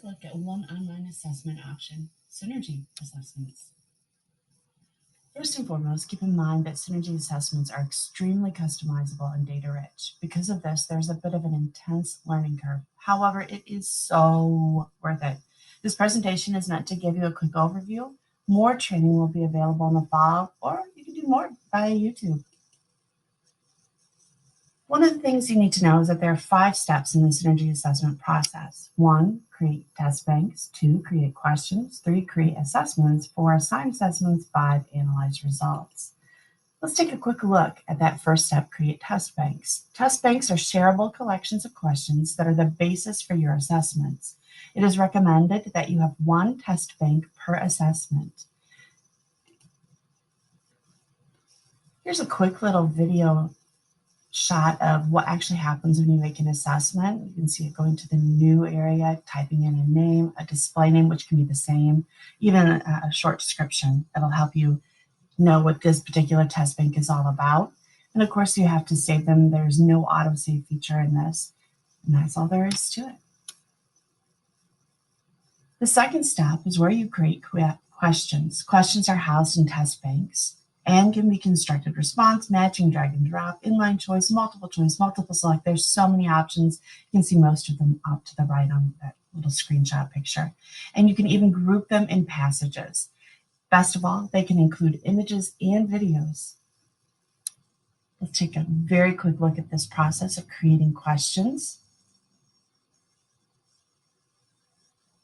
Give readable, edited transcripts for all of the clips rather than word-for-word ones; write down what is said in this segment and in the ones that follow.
quick look at one online assessment option, Synergy Assessments. First and foremost, keep in mind that Synergy assessments are extremely customizable and data rich. Because of this, there's a bit of an intense learning curve. However, it is so worth it. This presentation is meant to give you a quick overview. More training will be available in the fall, or you can do more via YouTube. One of the things you need to know is that there are 5 steps in the Synergy assessment process. 1, create test banks. 2, create questions. 3, create assessments. 4, assign assessments. 5, analyze results. Let's take a quick look at that first step, create test banks. Test banks are shareable collections of questions that are the basis for your assessments. It is recommended that you have 1 test bank per assessment. Here's a quick little video shot of what actually happens when you make an assessment. You can see it going to the new area, typing in a name, a display name, which can be the same, even a short description that'll help you know what this particular test bank is all about. And of course, you have to save them. There's no autosave feature in this, and that's all there is to it. The second step is where you create questions. Questions are housed in test banks and can be constructed response, matching, drag and drop, inline choice, multiple select. There's so many options. You can see most of them up to the right on that little screenshot picture. And you can even group them in passages. Best of all, they can include images and videos. Let's take a very quick look at this process of creating questions.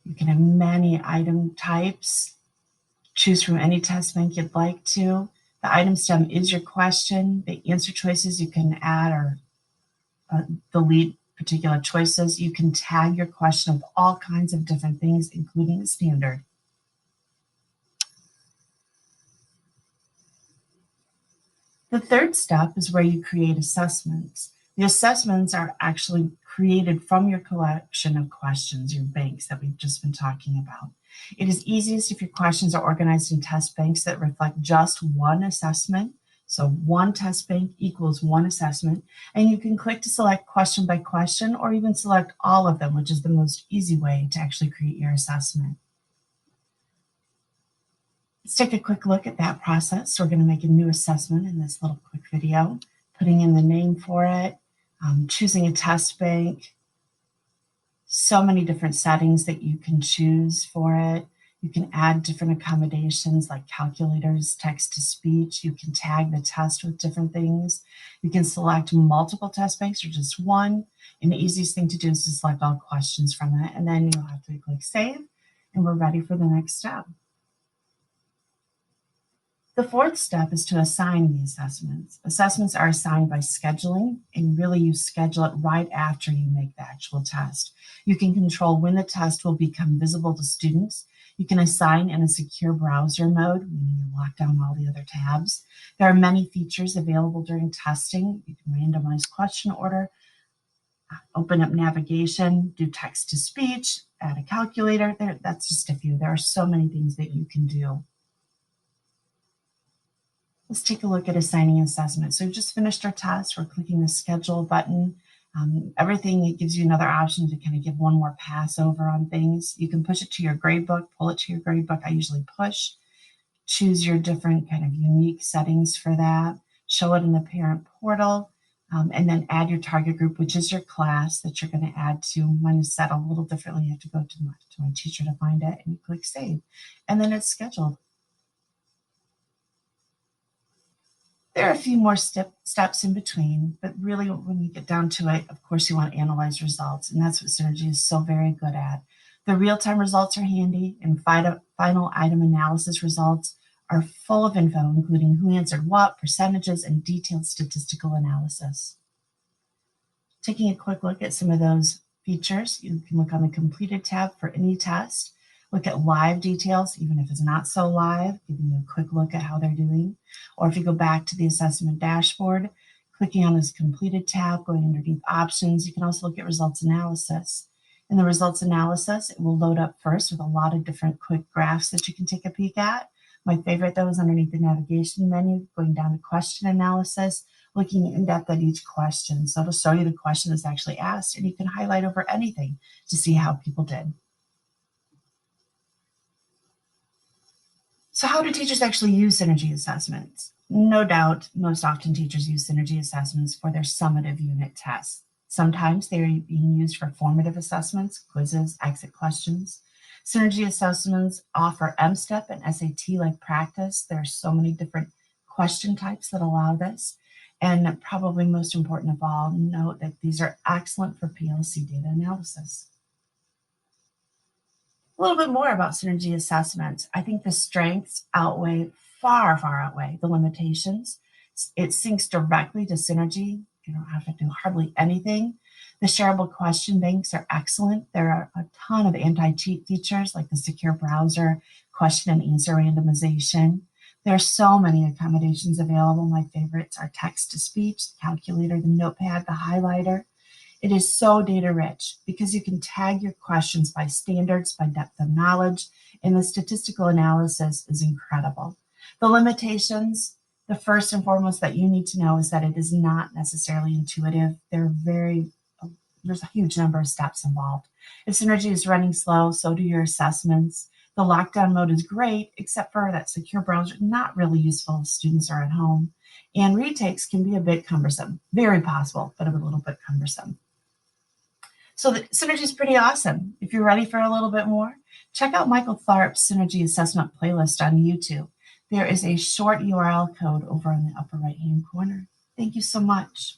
You can have many item types. Choose from any test bank you'd like to. The item stem is your question. The answer choices you can add or delete particular choices. You can tag your question with all kinds of different things, including the standard. The third step is where you create assessments. The assessments are actually created from your collection of questions, your banks that we've just been talking about. It is easiest if your questions are organized in test banks that reflect just one assessment. So 1 test bank equals 1 assessment, and you can click to select question by question or even select all of them, which is the most easy way to actually create your assessment. Let's take a quick look at that process. So we're going to make a new assessment in this little quick video, putting in the name for it, choosing a test bank. So many different settings that you can choose for it. You can add different accommodations like calculators, text to speech. You can tag the test with different things. You can select multiple test banks or just one. And the easiest thing to do is to select all questions from it. And then you'll have to click save, and we're ready for the next step. The fourth step is to assign the assessments. Assessments are assigned by scheduling, and really you schedule it right after you make the actual test. You can control when the test will become visible to students. You can assign in a secure browser mode, meaning you lock down all the other tabs. There are many features available during testing. You can randomize question order, open up navigation, do text to speech, add a calculator. That's just a few. There are so many things that you can do. Let's take a look at assigning assessment. So we've just finished our test. We're clicking the schedule button. Everything, it gives you another option to kind of give one more pass over on things. You can push it to your gradebook, pull it to your gradebook. I usually push. Choose your different kind of unique settings for that. Show it in the parent portal, and then add your target group, which is your class that you're going to add to. Mine is set a little differently. You have to go to my teacher to find it, and you click save. And then it's scheduled. There are a few more steps in between, but really when you get down to it, of course, you want to analyze results, and that's what Synergy is so very good at. The real-time results are handy, and final item analysis results are full of info, including who answered what, percentages, and detailed statistical analysis. Taking a quick look at some of those features, you can look on the completed tab for any test. Look at live details, even if it's not so live, giving you a quick look at how they're doing. Or if you go back to the assessment dashboard, clicking on this completed tab, going underneath options, you can also look at results analysis. In the results analysis, it will load up first with a lot of different quick graphs that you can take a peek at. My favorite, though, is underneath the navigation menu, going down to question analysis, looking in depth at each question. So it'll show you the question that's actually asked, and you can highlight over anything to see how people did. So how do teachers actually use Synergy assessments? No doubt, most often teachers use Synergy assessments for their summative unit tests. Sometimes they are being used for formative assessments, quizzes, exit questions. Synergy assessments offer M-STEP and SAT-like practice. There are so many different question types that allow this. And probably most important of all, note that these are excellent for PLC data analysis. A little bit more about Synergy assessments. I think the strengths far, far outweigh the limitations. It syncs directly to Synergy. You don't have to do hardly anything. The shareable question banks are excellent. There are a ton of anti-cheat features like the secure browser, question and answer randomization. There are so many accommodations available. My favorites are text to speech, the calculator, the notepad, the highlighter. It is so data rich because you can tag your questions by standards, by depth of knowledge, and the statistical analysis is incredible. The limitations, the first and foremost that you need to know is that it is not necessarily intuitive. There's a huge number of steps involved. If Synergy is running slow, so do your assessments. The lockdown mode is great, except for that secure browser, not really useful if students are at home. And retakes can be a bit cumbersome, very possible, but a little bit cumbersome. So the Synergy is pretty awesome. If you're ready for a little bit more, check out Michael Tharp's Synergy Assessment playlist on YouTube. There is a short URL code over in the upper right-hand corner. Thank you so much.